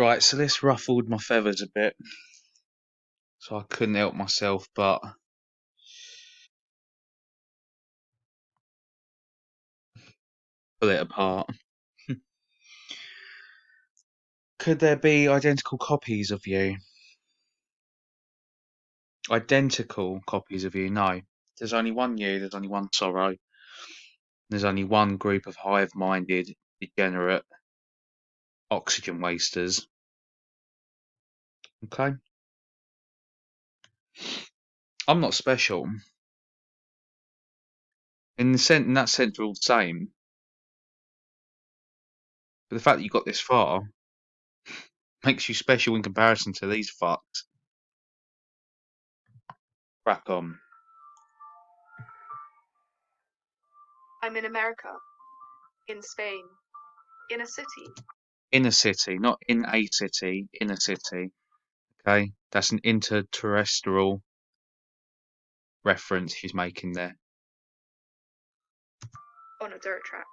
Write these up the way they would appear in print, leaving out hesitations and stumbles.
Right, so this ruffled my feathers a bit, so I couldn't help myself but pull it apart. Could there be identical copies of you? Identical copies of you? No. There's only one you, there's only one sorrow. There's only one group of hive-minded, degenerate oxygen wasters. Okay? I'm not special. In that sense, we're all the same. But the fact that you got this far makes you special in comparison to these fucks. Crack on. I'm in America. In Spain. In a city. In a city, not in a city, in a city. Okay? That's an interterrestrial reference he's making there. On a dirt track.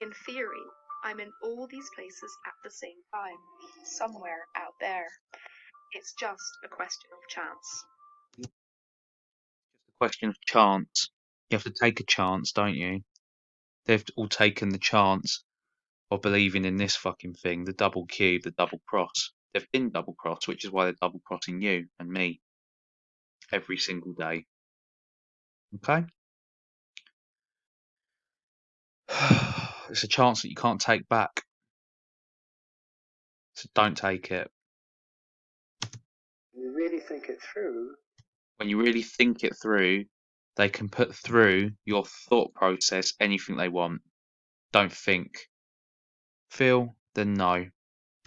In theory, I'm in all these places at the same time, somewhere out there. It's just a question of chance. Just a question of chance. You have to take a chance, don't you? They've all taken the chance of believing in this fucking thing, the double cube, the double cross. They've been double crossed, which is why they're double crossing you and me every single day. Okay? It's a chance that you can't take back. So don't take it. When you really think it through, When you really think it through, they can put through your thought process anything they want. Don't think. Feel, then know.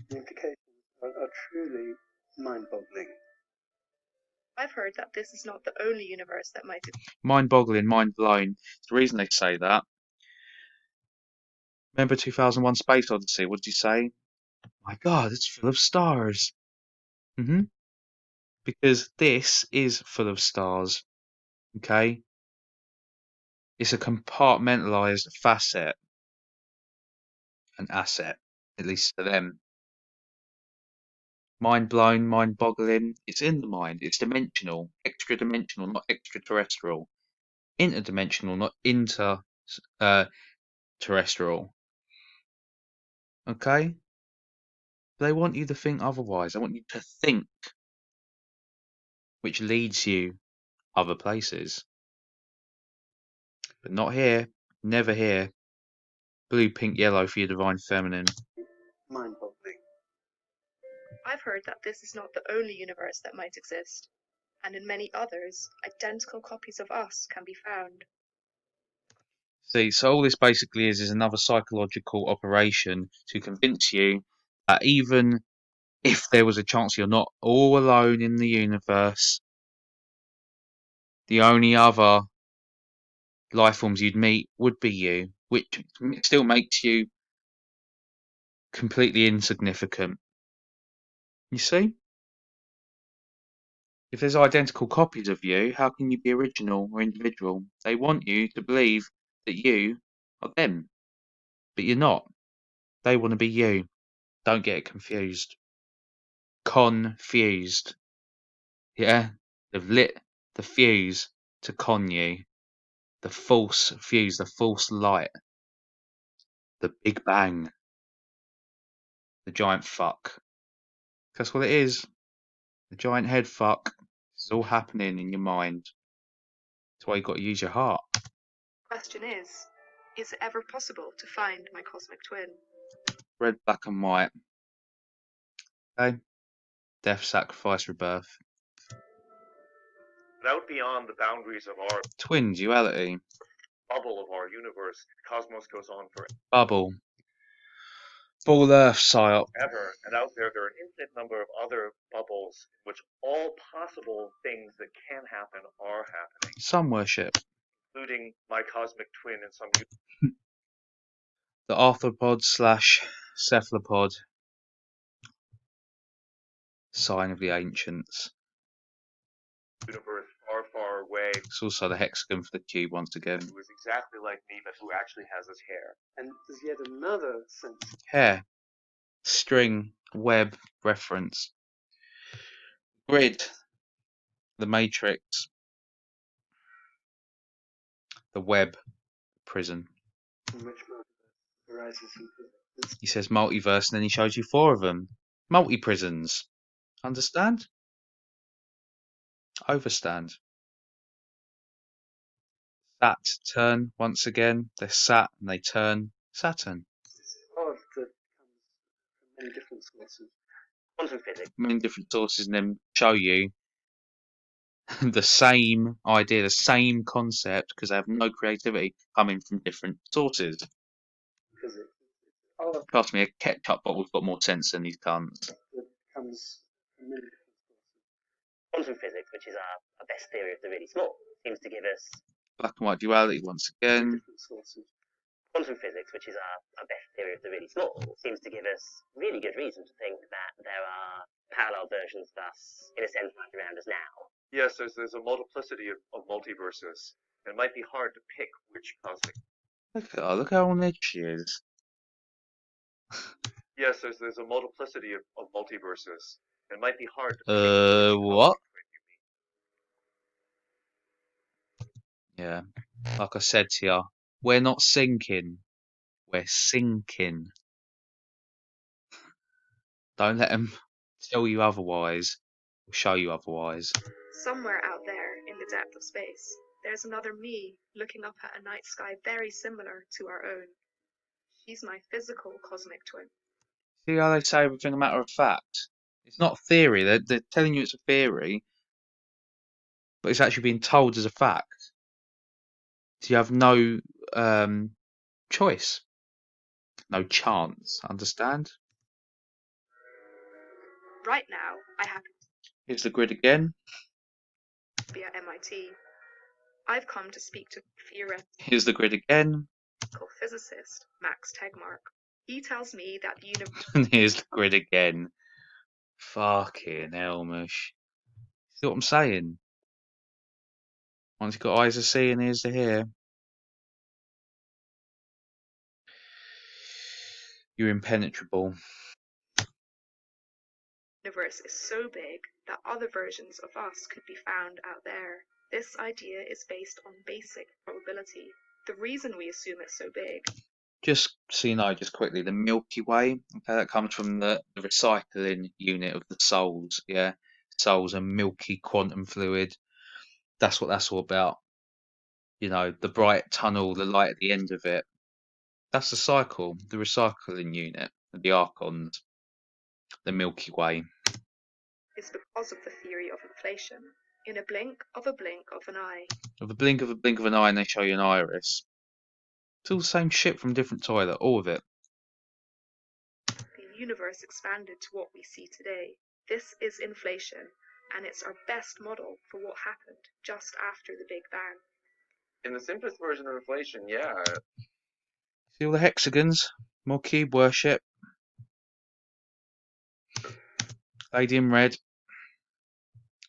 the implications are truly mind-boggling. I've heard that this is not the only universe that might exist. Mind-boggling, mind-blown. It's the reason they say that. Remember 2001 Space Odyssey? What did you say? My God, it's full of stars. Because this is full of stars. Okay? It's a compartmentalized facet, an asset, at least for them. Mind blown, mind boggling. It's in the mind. It's dimensional, extra dimensional, not extraterrestrial. Interdimensional, not terrestrial. Okay? They want you to think otherwise. They want you to think, which leads you other places. But not here. Never here. Blue, pink, yellow for your divine feminine. Mind-boggling. I've heard that this is not the only universe that might exist, and in many others, identical copies of us can be found. See, so all this basically is another psychological operation to convince you that even if there was a chance you're not all alone in the universe, the only other life forms you'd meet would be you, which still makes you completely insignificant. You see? If there's identical copies of you, how can you be original or individual? They want you to believe that you are them, but you're not. They want to be you. Don't get it confused. Confused. Yeah? They've lit the fuse to con you. The false fuse, the false light. The Big Bang. The giant fuck. That's what it is. The giant head fuck. It's all happening in your mind. That's why you've got to use your heart. Question is it ever possible to find my cosmic twin? Red, black, and white. Okay? Death, sacrifice, rebirth. But out beyond the boundaries of our Twin duality. bubble of our universe, cosmos goes on Bubble. Ball Earth psyop. forever, and out there are an infinite number of other bubbles in which all possible things that can happen are happening, Sun worship. including my cosmic twin in some The arthropod slash cephalopod. Sign of the ancients. universe far, far away It's also the hexagon for the cube once again. who is exactly like me, but who actually has his hair. And there's yet another sense. Hair. string, web, reference, grid, the matrix, the web, prison. From which multiverse arises from physics. He says multiverse, and then he shows you 4 of them. Multi-prisons. Understand? Overstand. Sat, turn, once again. They're sat, and they turn. Saturn. It's odd that comes from many different sources. Quantum physics. Many different sources, and then show you the same idea, the same concept, because they have no creativity coming from different sources. Physics. It's odd Pass me a ketchup bottle's got more sense than these cunts. that comes from many different sources. Quantum physics, which is our best theory of the really small, seems to give us Black and white duality once again. Different sources. quantum physics, which is our best theory of the really small, seems to give us really good reason to think that there are parallel versions of us, in a sense, right around us now. Yes, there's a multiplicity of multiverses. It might be hard to pick which cosmic. Look at her, look how on edge she is. Yes, there's a multiplicity of multiverses. It might be hard to pick which What? cosmic thread you mean. Yeah, like I said to you, we're not sinking, we're sinking. Don't let them tell you otherwise, or show you otherwise. Somewhere out there in the depth of space, there's another me looking up at a night sky very similar to our own. She's my physical cosmic twin. See how they say everything a matter of fact? It's not theory, they're telling you it's a theory, but it's actually being told as a fact. So you have no choice, no chance, understand? Right now, I happen Here's the grid again. to be at MIT. I've come to speak to theoretical Here's the grid again. physicist Max Tegmark. He tells me that the universe And here's the grid again. Fucking hell, mush. See what I'm saying? Once you've got eyes to see and ears to hear, you're impenetrable. is so big that other versions of us could be found out there. This idea is based on basic probability. The reason we assume it's so big Just so you know, just quickly, the Milky Way, okay, that comes from the recycling unit of the souls, yeah? Souls are milky quantum fluid. That's what that's all about. You know, the bright tunnel, the light at the end of it. That's the cycle, the recycling unit, the archons, the Milky Way. is because of the theory of inflation. In a blink of an eye, With a blink of an eye, and they show you an iris. It's all the same shit from different toilet, all of it. the universe expanded to what we see today. This is inflation, and it's our best model for what happened just after the Big Bang. In the simplest version of inflation, yeah. See all the hexagons? More cube worship. Lady in red.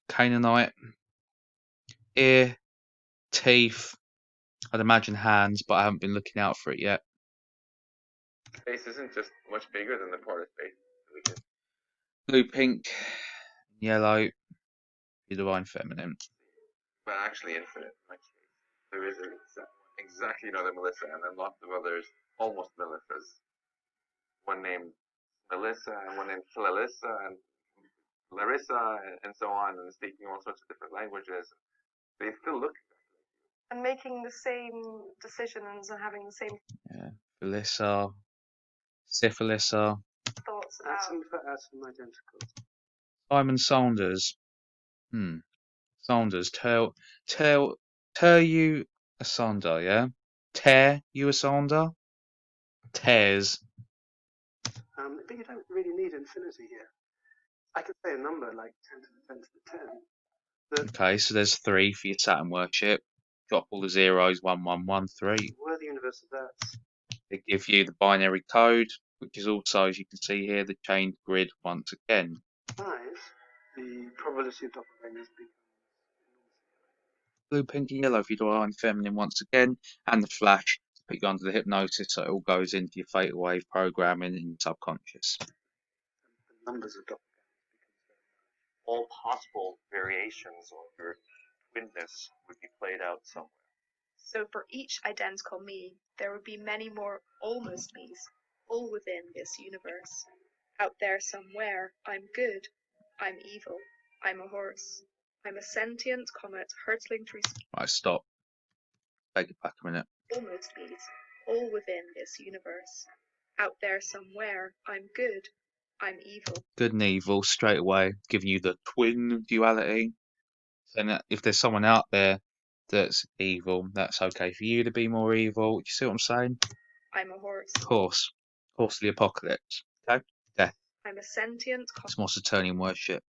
Canaanite. Ear. Teeth. I'd imagine hands, but I haven't been looking out for it yet. Space isn't just much bigger than the part of space. Blue, pink, yellow. The divine feminine. But actually infinite. There is exactly another Melissa, and then lots of others, almost Melissas. One named Melissa, and one named Clarissa, and Larissa, and so on, and speaking all sorts of different languages. They still look. And making the same decisions and having the same Felissa. Syphilissa. thoughts about Atom for atom identical. Simon Saunders. Saunders. Tear you asunder, yeah? Tear you asunder? Tears. But you don't really need infinity here. I could say a number like 10 to the 10 to the 10. Okay, so there's 3 for your Saturn worship. Drop all the zeros, 1, 1, 1, 3. Were the universe of that? They give you the binary code, which is also, as you can see here, the chained grid once again. 5, the probability of doppelgangers becomes Blue, pink, and yellow for your divine feminine once again, and the flash to put you under the hypnosis so it all goes into your fatal wave programming in your subconscious. numbers of doppelgangers becomes very large. All possible variations of your twinness would be played out somewhere. So for each identical me, there would be many more almost me's, all within this universe. Out there somewhere, I'm good, I'm evil, I'm a horse, I'm a sentient comet hurtling through Right, stop. Take it back a minute. almost me's, all within this universe. Out there somewhere, I'm good, I'm evil. Good and evil straight away, giving you the twin duality. And that if there's someone out there that's evil, that's okay for you to be more evil. Do you see what I'm saying? I'm a horse. Horse. Horse of the apocalypse. Okay? Death. I'm a sentient It's more Saturnian worship.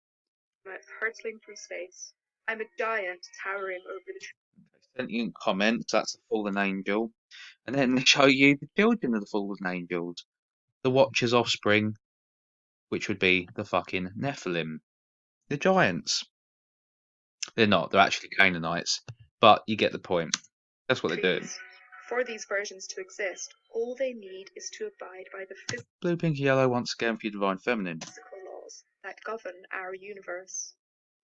comet hurtling through space. I'm a giant towering over the Sentient comments, that's a fallen angel. And then they show you the children of the fallen angels. The Watcher's offspring, which would be the fucking Nephilim. The giants. They're not, they're actually Canaanites. But you get the point. That's what they're doing. trees. For these versions to exist, all they need is to abide by the Blue, pink, yellow once again for your divine feminine. physical laws that govern our universe.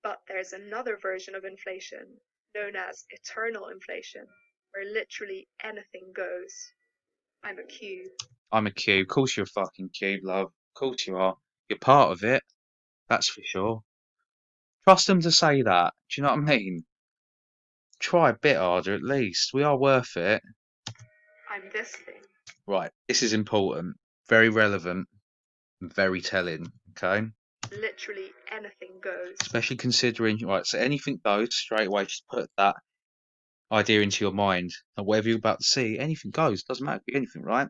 But there's another version of inflation, known as eternal inflation, where literally anything goes. I'm a cube. I'm a cube. Of course you're a fucking cube, love. Of course you are. You're part of it. That's for sure. Trust them to say that. Do you know what I mean? Try a bit harder at least. We are worth it. I'm this thing. Right. This is important. Very relevant. And very telling. Okay? Literally anything goes. Especially considering, right, so anything goes straight away. Just put that idea into your mind. And whatever you're about to see, anything goes. Doesn't matter if anything, right?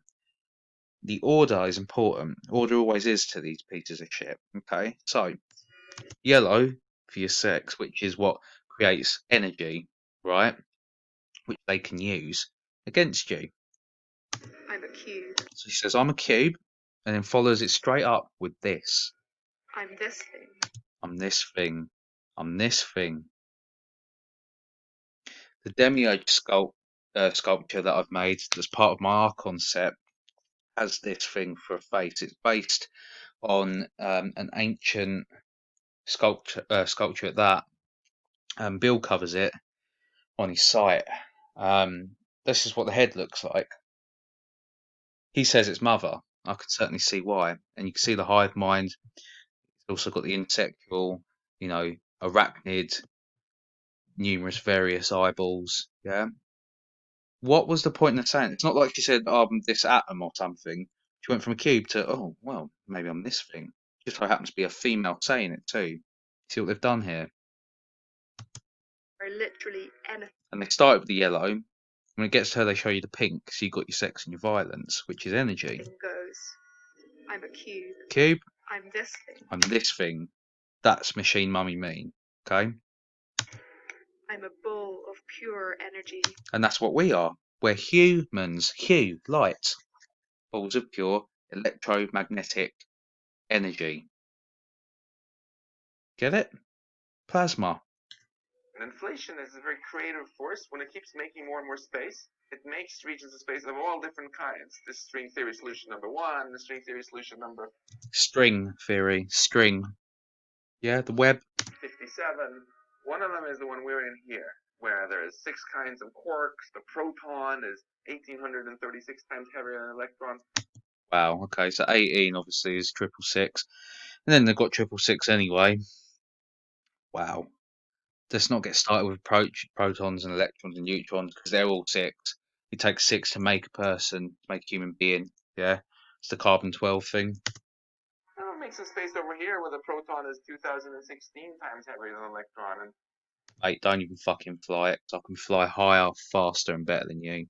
The order is important. Order always is to these pieces of shit. Okay? So, yellow for your sex, which is what creates energy, right? Which they can use against you. I'm a cube. So he says, I'm a cube, and then follows it straight up with this. I'm this thing. I'm this thing. I'm this thing. The demiurge sculpture that I've made that's part of my Archon set has this thing for a face. It's based on an ancient sculpture at that. Bill covers it on his site. This is what the head looks like. He says it's mother. I can certainly see why. And you can see the hive mind. It's also got the insectual, arachnid, numerous various eyeballs. Yeah. What was the point in saying it? It's not like she said, I'm this atom or something. She went from a cube to, oh, well, maybe I'm this thing. Just so happens to be a female saying it too. See what they've done here? Where literally anything And they started with the yellow. When it gets to her, they show you the pink. So you've got your sex and your violence, which is energy. goes. I'm a cube. Cube, I'm this thing. I'm this thing. That's machine mummy me. Okay? I'm a ball of pure energy. And that's what we are. We're humans. Hue, light. Balls of pure electromagnetic energy. Get it? Plasma. And inflation is a very creative force. When it keeps making more and more space, it makes regions of space of all different kinds. This string theory solution number 1, the string theory solution number String theory. String. Yeah, the web. 57. One of them is the one we're in here, where there is 6 kinds of quarks. The proton is 1836 times heavier than an electron. Wow, okay, so 18 obviously is 666. And then they've got 666 anyway. Wow. Let's not get started with protons and electrons and neutrons because they're all 6. It takes 6 to make a person, to make a human being. Yeah, it's the carbon 12 thing. Now it makes some space over here where the proton is 2016 times heavier than an electron. And Mate, don't even fucking fly it. 'Cause I can fly higher, faster, and better than you.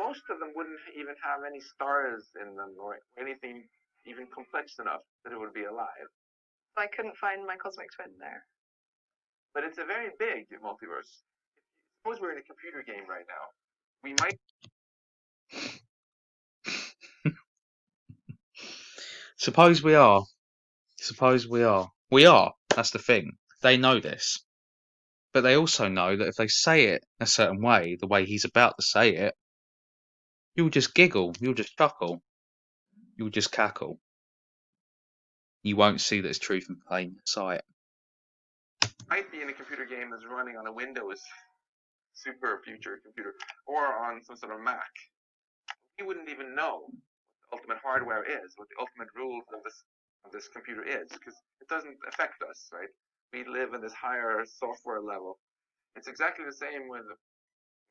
most of them wouldn't even have any stars in them or anything even complex enough that it would be alive. I couldn't find my cosmic twin there. But it's a very big multiverse. Suppose we're in a computer game right now. We might. Suppose we are. Suppose we are. We are. That's the thing. They know this. But they also know that if they say it a certain way, the way he's about to say it, you'll just giggle. You'll just chuckle. You'll just cackle. You won't see that it's truth in plain sight. Might be in a computer game that's running on a Windows super future computer or on some sort of Mac. We wouldn't even know what the ultimate hardware is, what the ultimate rules of this computer is, because it doesn't affect us, right? We live in this higher software level. It's exactly the same when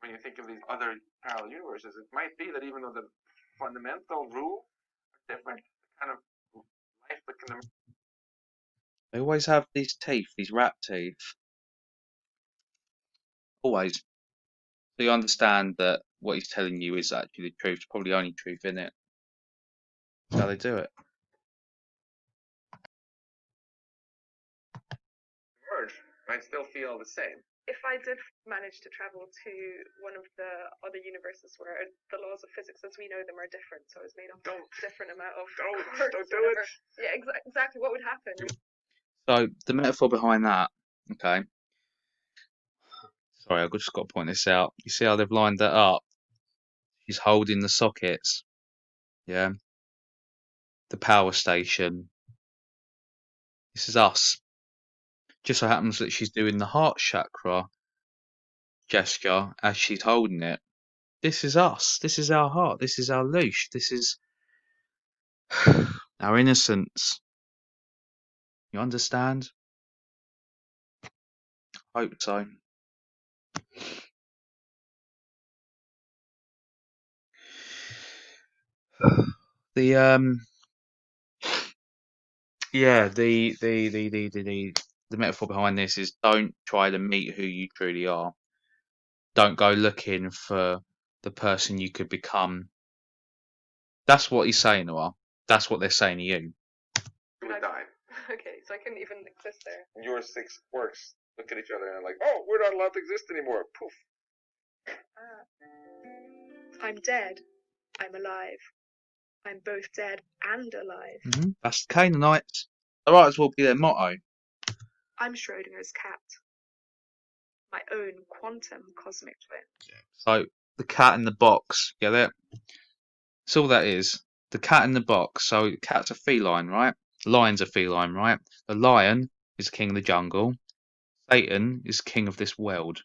you think of these other parallel universes. It might be that even though the fundamental rules are different, the kind of life that can They always have these teeth, these rat teeth. Always. So you understand that what he's telling you is actually the truth. It's probably the only truth in it. That's how they do it. merge might still feel the same. If I did manage to travel to one of the other universes where the laws of physics as we know them are different, so it's made up of a different amount of Don't do it. Yeah, exactly. What would happen? So the metaphor behind that, okay. Sorry, I've just got to point this out. You see how they've lined that up? She's holding the sockets. Yeah. The power station. This is us. Just so happens that she's doing the heart chakra gesture as she's holding it. This is us. This is our heart. This is our leash. This is our innocence. You understand? Hope so. The yeah, the metaphor behind this is don't try to meet who you truly are. Don't go looking for the person you could become. That's what he's saying to her. That's what they're saying to you. You would die. Okay, so I couldn't even exist there. Your six orcs look at each other and like, oh, we're not allowed to exist anymore. Poof. I'm dead. I'm alive. I'm both dead and alive. That's the Canaanites. That might as well be their motto. I'm Schrodinger's cat. My own quantum cosmic twin. So the cat in the box, get it? That's all that is. The cat in the box. So the cat's a feline, right? Lion's a feline, right? The lion is king of the jungle. Satan is king of this world.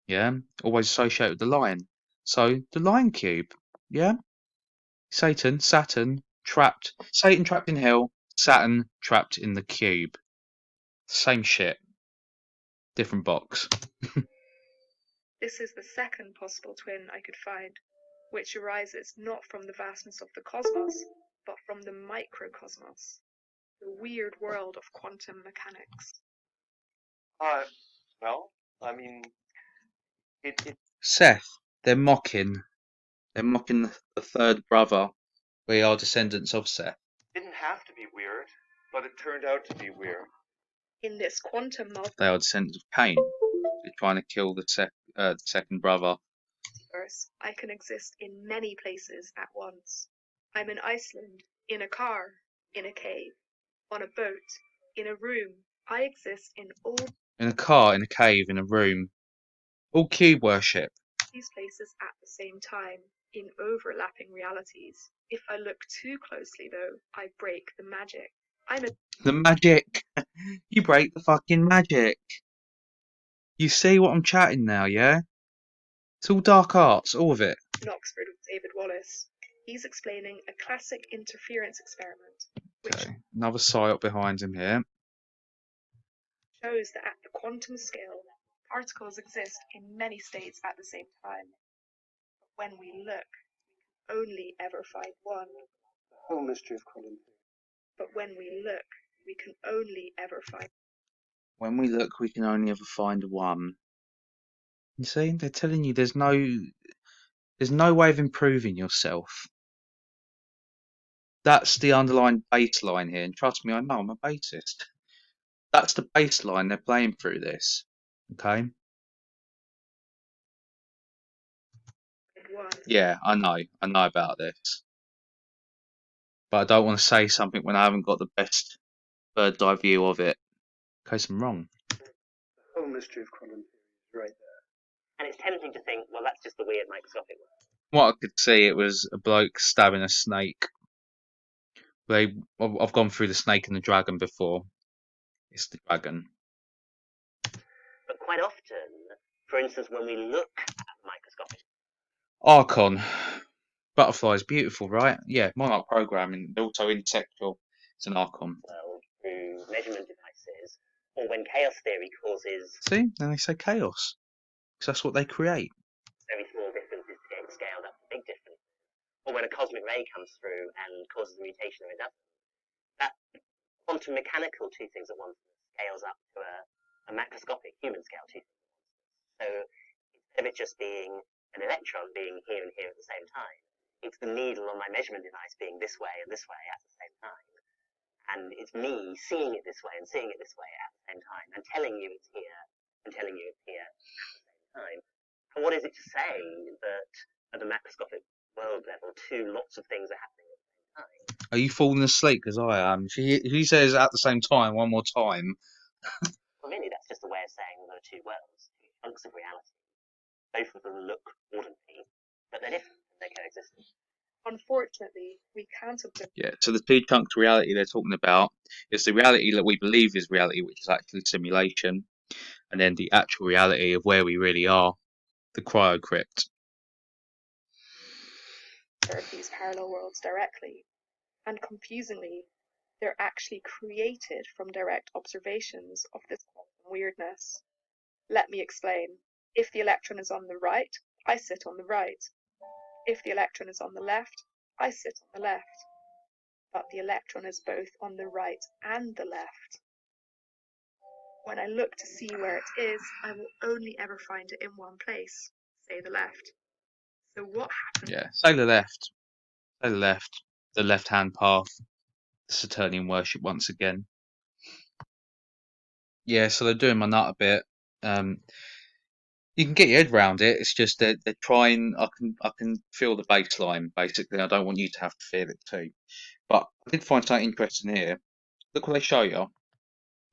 Yeah? Always associated with the lion. So the lion cube. Yeah? Saturn trapped. Satan trapped in hell. Saturn trapped in the cube. Same shit. Different box. This is the second possible twin I could find, which arises not from the vastness of the cosmos, but from the microcosmos, the weird world of quantum mechanics. Well, I mean, it Seth, they're mocking. They're mocking the third brother. We are descendants of Seth. didn't have to be weird, but it turned out to be weird. In this quantum They are descendants of Cain. They're trying to kill the second brother. multiverse, I can exist in many places at once. I'm in Iceland, in a car, in a cave, on a boat, in a room. I exist in all In a car, in a cave, in a room. All cube worship. these places at the same time, in overlapping realities. If I look too closely, though, I break the magic. The magic. You break the fucking magic. You see what I'm chatting now, yeah? It's all dark arts, all of it. in Oxford with David Wallace. He's explaining a classic interference experiment, which Okay, another psyop behind him here. shows that at the quantum scale, particles exist in many states at the same time. But when we look, we can only ever find one. The whole mystery of quantum theory. But when we look, we can only ever find. When we look, we can only ever find one. You see, they're telling you there's no way of improving yourself. That's the underlying baseline here, and trust me, I know I'm a bassist. That's the baseline they're playing through this. Okay? One. Yeah, I know about this. But I don't want to say something when I haven't got the best bird's eye view of it. In case I'm wrong. The whole mystery of quantum theory is right there. And it's tempting to think, well, that's just the way it microscopic works. What I could see, it was a bloke stabbing a snake I've gone through the snake and the dragon before. It's the dragon. But quite often, for instance, when we look at microscopic, Archon. Butterflies, beautiful, right? Yeah, Monarch programming, also insectual. It's an Archon. world through measurement devices, or when chaos theory causes See? Then they say chaos. Because that's what they create. very small differences to get scaled up to big differences, or when a cosmic ray comes through and causes a mutation or it doesn't. That quantum mechanical two things at once scales up to a macroscopic human scale two things at once. So instead of it just being an electron being here and here at the same time, it's the needle on my measurement device being this way and this way at the same time. And it's me seeing it this way and seeing it this way at the same time, and telling you it's here and telling you it's here at the same time. And what is it to say that at the macroscopic world level, lots of things are happening at the same time? Are you falling asleep? Because I am. If he says at the same time one more time. Well, really, that's just a way of saying there are two worlds, two chunks of reality. Both of them look ordinary, but they're different and they're coexisting. Unfortunately, we can't observe. Yeah, so the two chunks reality they're talking about is the reality that we believe is reality, which is actually simulation, and then the actual reality of where we really are, the cryocrypt. These parallel worlds directly, and confusingly, they're actually created from direct observations of this quantum weirdness. Let me explain. If the electron is on the right, I sit on the right. If the electron is on the left, I sit on the left. But the electron is both on the right and the left. When I look to see where it is, I will only ever find it in one place, say the left. So what happens? Yeah, say the left. Say the left. The left-hand path. The Saturnian worship once again. Yeah, so they're doing my nut a bit. You can get your head around it. It's just that they're trying. I can feel the baseline basically. I don't want you to have to feel it too. But I did find something interesting here. Look what they show you.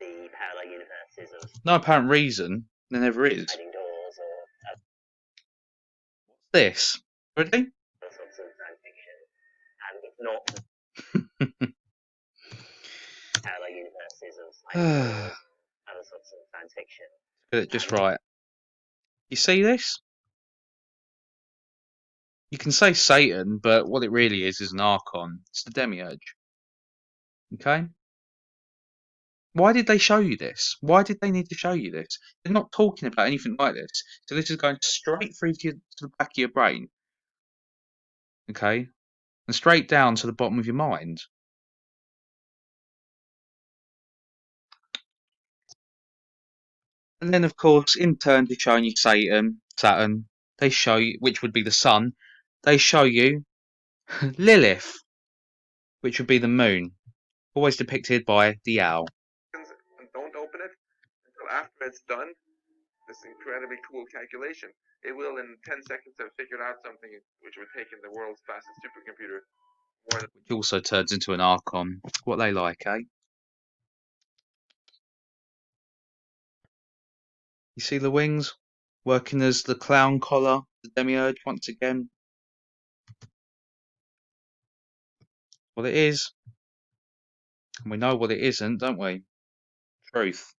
The parallel universes of No apparent reason. There never is. sliding doors or What's this? Ready? other sorts of science fiction. And it's not parallel universes of sliding doors or other sorts of science fiction. Get it just right. You see this? You can say Satan, but what it really is an Archon. It's the Demiurge. Okay? Why did they show you this? Why did they need to show you this? They're not talking about anything like this. So this is going straight through to the back of your brain. Okay? And straight down to the bottom of your mind. And then, of course, in turn, they're showing you Saturn. They show you, which would be the sun. They show you Lilith, which would be the moon. Always depicted by the owl. And don't open it until after it's done this incredibly cool calculation. It will, in 10 seconds, have figured out something which would take in the world's fastest supercomputer more than. Which also turns into an Archon. What they like, eh? You see the wings? Working as the clown collar, the Demiurge once again. What it is. And we know what it isn't, don't we? Truth.